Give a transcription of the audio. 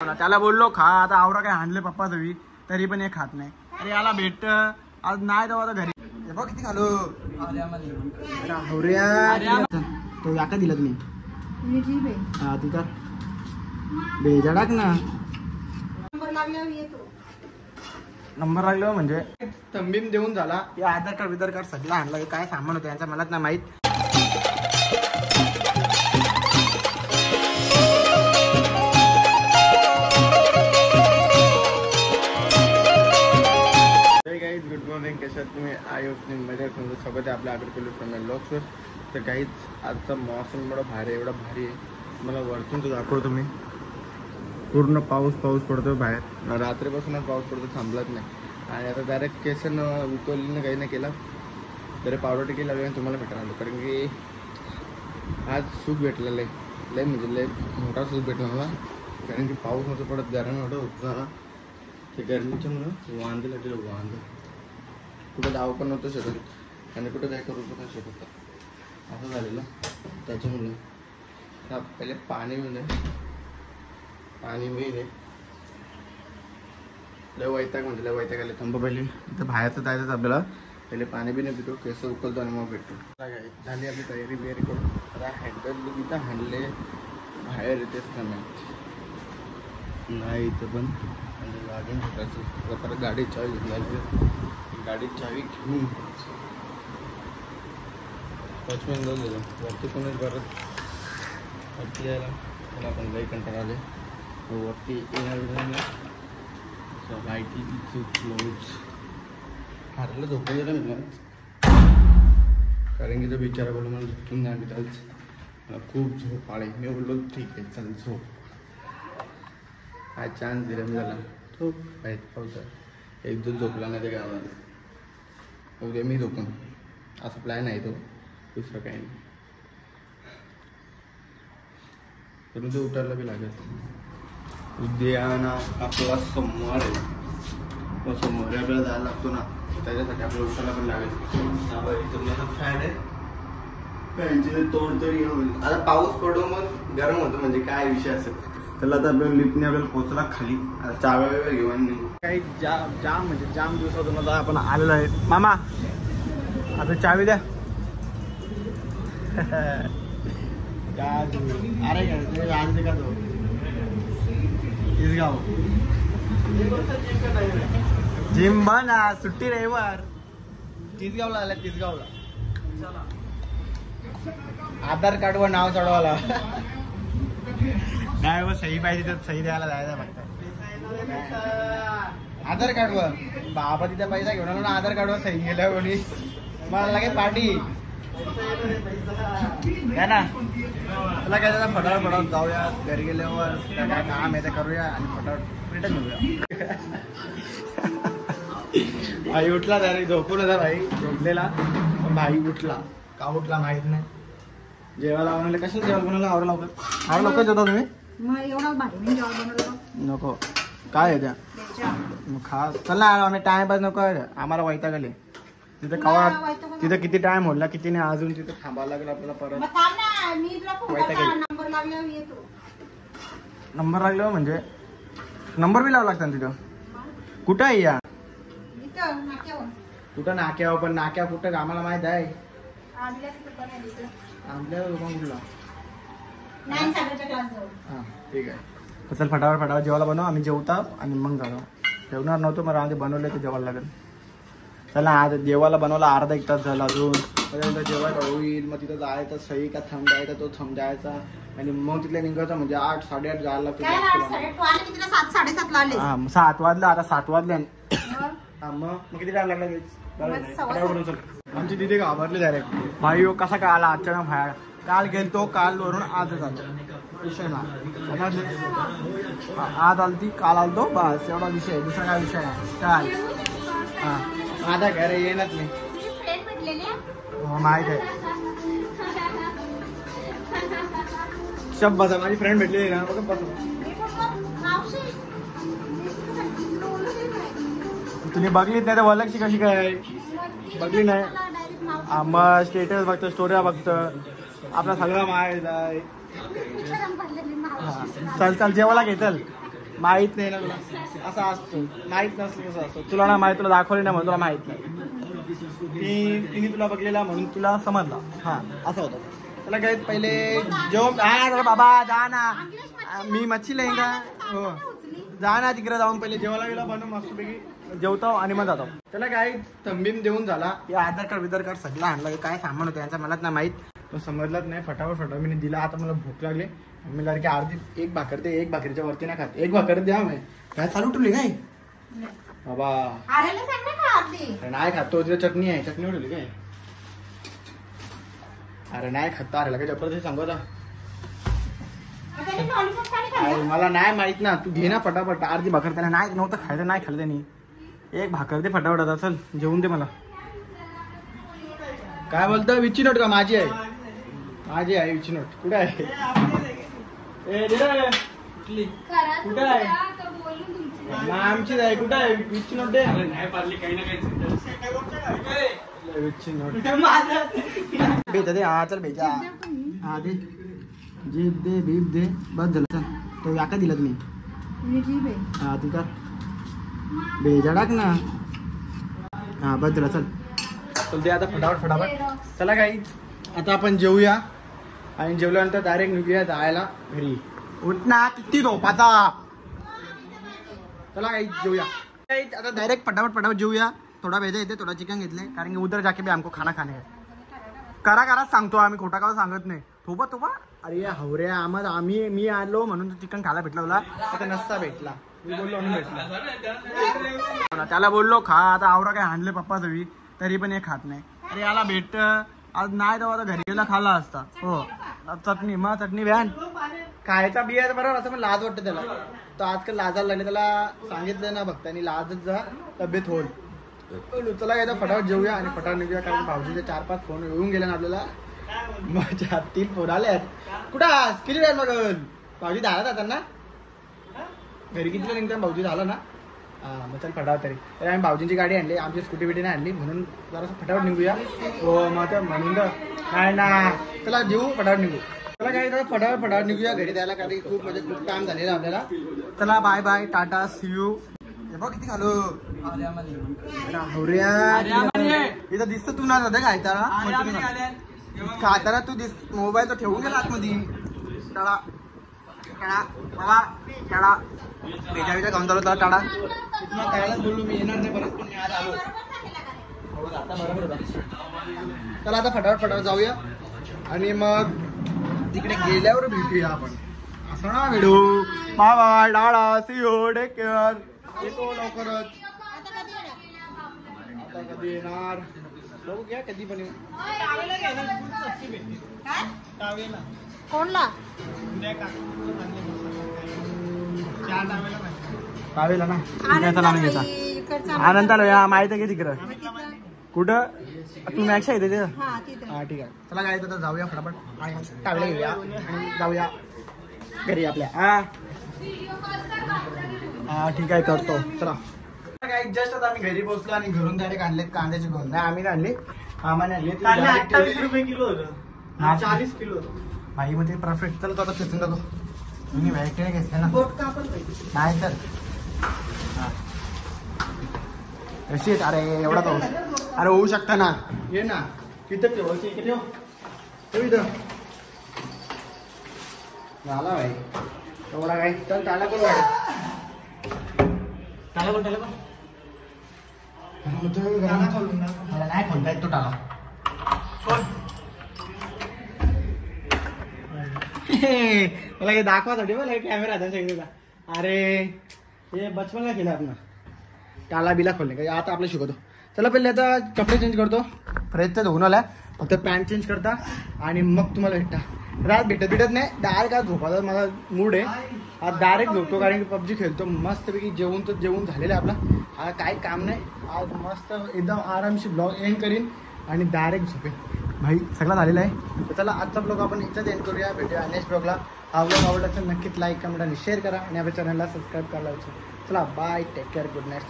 त्याला बोललो खा, आता आवरा काय आणले पप्पा तुम्ही तरी पण हे खात नाही. अरे याला भेट आज नाही तेव्हा घरी बघ किती खालो. तो याका दिला तुम्ही हा तिथं भेजा टाक ना. नंबर लागल्यावर म्हणजे तंबीम देऊन झाला. या आधार कार्ड विधार कार्ड सगळं आणलं. काय सामान होतं यांचा मलाच नाही माहित. गुड मॉर्निंग, कशा तुम्ही? आय होप तुम्ही मजा सोबत आहे आपल्या अग्रकुल फ्रॉम लॉक्सवर. तर काहीच आजचा मौसम बडा भारी आहे, एवढा भारी आहे मला वरतून तो दाखवतो मी. पूर्ण पाऊस पडतो बाहेर. रात्रीपासूनच पाऊस पडतो, थांबलाच नाही. आणि आता डायरेक्ट केसन उकळलीनं काही नाही केला तरी पावडर टिकी लावली तुम्हाला भेटायला आलो. कारण की आज सुख भेटलेलं आहे, लय म्हणजे लय मोठा सुख भेटला मला. कारण की पाऊस नव्हतं पडत, गरम एवढं होतं. ते गरमीच्या म्हणून वांदे लागलेलं. वांद कुठं धाव पण नव्हतं शकत आणि कुठं काय करू पण शकत असं झालेलं. त्याच्यामुळे पहिले पाणी मिळेल लय वैताग म्हणजे लय वैताग आले. थांबा पहिले इथं बाहेरचं जायचं आपल्याला. पहिले पाणी बी नाही पितो, केस उकलतो आणि मग भेटतो. झाली आपली तयारी बियारी करून आता हँडल इथं हाणले बाहेर येतेच का नाही इथं पण लागेल छोटाचं. परत गाडी चावी घेतली, गाडी चावी घेऊन 5 मिनिट दिलं वरती. कोणीच परत वरती यायला मला पण काही कंटाळा आले. वरती येणार लाईटी क्लोज हारला झोपून गेलं मी. कारण की तो बिचारा बोललो मला झोपून नाही मी त्याच मला खूप झोप आली. मी बोललो ठीक आहे चल झोप. हा चान्स दिला मी त्याला. तो पावसा एक दिवस झोपला नाही त्या गावाला. उद्या मी झोपून असं प्लॅन आहे तो, दुसरं काही नाही. पण ते उठायला बी लागेल. उद्या ना आपला सोमवार आहे, मग सोमवारी आपल्याला जायला लागतो ना, त्याच्यासाठी आपल्याला उठायला पण लागेल. फॅन आहे, फॅनची तोड तरी होईल. आता पाऊस पडून मग गरम होतं म्हणजे काय विषय असेल. त्याला आता आपल्याला लिफ्टने आपल्याला पोहोचला खाली. आता चाव्या वगैरे घेऊन नाही काही जाम म्हणजे जाम दिवसातून मला आपण आलेलो आहे. मामा आता चावी द्या. अरे आज देखा तो तिसगाव जिम बन आज सुट्टी रविवार. तिसगावला आला, तिसगावला आधार कार्डवर नाव चढवायला नाही व सही पाहिजे तर सही द्यायला जायचं फक्त. आधार कार्डवर बाबा तिथे पैसा घेऊन आलो ना, आधार कार्डवर सही गेल्या कोणी मला लागे पार्टी काय ना. तुला काय त्याचा फटाफट जाऊया घरी गेल्यावर काय काम आहे ते करूया आणि फटाफट रिटर्न घेऊया. भाई उठला त्या झोपून होता भाई, झोपलेला भाई उठला का उठला माहित नाही. जेवायला बनवलं कशाला जेवण बनवलं? आवरा लवकर जेवता तुम्ही? नको काय आहे त्या खा चल ना. आम्ही टाइमपास नको आम्हाला वैताग आले. तिथे कवा तिथे किती टाइम होईल ना किती नाही अजून तिथे थांबायला लागेल आपल्याला. परत नंबर लागल्यावर म्हणजे नंबर बी लावा लागतात तिथं. कुठं आहे या? कुठं नाक्यावर? पण नाक्या कुठं आम्हाला माहित आहे. आपल्या कुठला हां ठीक आहे. चल फटाफट जेवायला बनव. आम्ही जेवता आणि मग जातो. जेवणार नव्हतो मग आधी बनवलं ते जेवायला लागेल. चला आज जेवायला बनवला अर्धा 1 तास झाला अजून. जेवायला होईल मग तिथं जायचं. सही का थंब द्यायचा तो थंब द्यायचा आणि मग तिथल्या निघायचं म्हणजे 8 साडेआठ जायला लागतो. 7 वाजलं आता 7 वाजले. मग किती टाइम लागला? आमची दिदी घाबरली डायरेक्ट. भाई कसा काय आला अचानक बाहेर. काल गेलतो काल वरून आज झालं विषय ना. आज आलती काल आलतो बस एवढा विषय, दुसरा काय विषय नाही. काय हां आता घरी येणार नाही माहित आहे. बसा माझी फ्रेंड भेटलेली ना बघ बस. तुम्ही बघलीत नाही तर वलक्षी कशी काय बघली नाही. मग स्टेटस बघतो, स्टोऱ्या बघतो, आपला सगळं माहित आहे. चल चल जेवायला घे चल. माहित नाही ना तुला असं असतो माहित नसलं कसं असतं तुला ना माहित तुला दाखवली ना म्हणून तुला माहित नाही तिने तुला बघलेला म्हणून तुला समजला हा असं होतं त्याला काय पहिले जेव्हा बाबा जा ना मी मच्छी लेंगा हो जा ना तिकडे जाऊन पहिले जेवायला गेला बनवून मस्तपैकी जेवतो आणि मग जातो त्याला काय तंबीम देऊन झाला या आधार कार्ड विधार कार्ड सगळं आणलं काय सामान होतं यांचा मलाच नाही माहित समजलंच नाही फटाफट मी दिला आता मला भूक लागली मी लागली की अर्धी एक भाकर दे एक भाकरीच्या वरती नाही खात एक भाकर द्या मी काय चालू ठेवली काय बाबा नाही खात तो तिथे चटणी आहे चटणी उठवली काय अरे नाही खात अरे काय जबरदस्ती सांगू मला नाही माहित ना तू घे ना फटाफट अर्धी भाकर त्याला नाही नव्हतं खायचं नाही खाल्लं त्यांनी एक भाकर दे फटाफट आता चल जेवून दे मला काय बोलतो विची नोट का माझी आहे विची नोट कुठे आहे कुठे आहे आमचीच आहे कुठे आहे विची नोट दे विची नोट भेटा दे हा चल भेजा हा दे जीप दे बीप दे बस झालं चल तो याका दिला तुम्ही हा तुझा भेजा टाक ना हा बस झालं चल दे आता फटाफट चला काही आता आपण जेवूया आणि जेवल्यानंतर डायरेक्ट निघूया जायला घरी उठ ना किती झोपाचा चला काही जेवूया आता डायरेक्ट फटाफट जेवूया थोडा भेजा येते थोडा चिकन घेतले कारण की उधर जाके भी हमको खाना खाणे कराच सांगतो आम्ही खोटा का सांगत नाही थोबा अरे हवऱ्या आम्ही मी आलो म्हणून चिकन खायला भेटला तुला आता नसता भेटला मी बोललो म्हणून भेटला त्याला बोललो खा आता आवरा काय आणले पप्पा सवी तरी पण हे खात नाही अरे याला भेट आज नाही तेव्हा घरी गेला खाला असता हो चटणी व्यान खायचा बिया बरोबर असं पण लाज वाटतं त्याला तर आजकाल लाजायला लागले त्याला सांगितलं ना भक्तांनी लाजच जा तब्येत होईल चला काय फटाफट जेवूया आणि फटाफट निघूया कारण भाऊजीचे 4-5 फोन येऊन गेले ना आपल्याला माझ्या 3 फोन आले कुठं किती वेळ मग भाऊजी झाला जातात ना घरी कितीला निघतात भाऊजी झाला ना मग चल फटाफट तरी आम्ही भाऊजींची गाडी आणली आमची स्कूटी बिटी नाही आणली म्हणून जरासं फटाफट निघूया हो मग म्हणून नाही ना चला जेऊ फटाफट निघू चला काय फटाफट निघूया घरी जायला कारण खूप म्हणजे खूप काम झालेलं आपल्याला चला bye bye tata see you बघ किती घालू इथं दिसत तू ना जाते खाताना तू मोबाईल तर ठेवून गेला आतमध्ये टाळा बाबा टाळा भेजा खाऊन चालू टाळा त्यालाच बोललो मी येणार नाही परत पण आज आलो आता बरोबर होता चला आता फटाफट जाऊया आणि मग तिकडे गेल्यावर भेटूया आपण असं ना भेटू बाबा टाळा सी यू टेक केअर येतो लवकरच आता कधी येणार बघू घ्या कधी पण कोणला टावेला ना आनंद आलो माहित आहे की तिकडं कुठं तू मॅक्स आहे तिथे हा ठीक आहे चला काय तर जाऊया फटाफट आणि टावेला घेऊया आणि जाऊया घरी आपल्या हा ठीक आहे करतो चला काय जस्ट आता आम्ही घरी पोहोचलो आणि घरून डायरेक्ट आणले कांद्याचे घेऊन नाही आम्ही आणले आम्हाला आणले 28 रुपये किलो होतं 40 किलो होतं भाई मध्ये परफेक्ट चल तो आता खेचून जातो तुम्ही व्हाईट नाही घेतलं ना नाही सर कशी अरे एवढा पाऊस अरे होऊ शकता ना ये ना तिथं ठेव इथं झाला भाई एवढा काय चल त्याला कोण मला नाही खोलता येत तो टाला मला हे दाखवासाठी मला कॅमेरा आता सगळं अरे हे बचपन का केलं आपण टाला बिला खोलणे का आता आपलं शिकवतो चला पहिले आता कपडे चेंज करतो प्रयत्न धुवून आला फक्त पॅन्ट चेंज करता आणि मग तुम्हाला भेटता रात भेटत नाही डायरेक्ट आज झोपायचा माझा मूड आहे आज डायरेक्ट झोपतो कारण की पबजी खेळतो मस्तपैकी जेवून झालेलं आहे आपला हा काही काम नाही आज मस्त एकदम आरामशी ब्लॉग एंड करीन आणि डायरेक्ट झोपेन भाई सगळं झालेलं आहे तर चला आजचा ब्लॉग आपण इथंच एंड करूया भेटूया नेक्स्ट ब्लॉगला हा ब्लॉग आवडला असेल नक्कीच लाईक कमेंट आणि शेअर करा आणि आपल्या चॅनलला सबस्क्राईब करायला चला bye take care good night.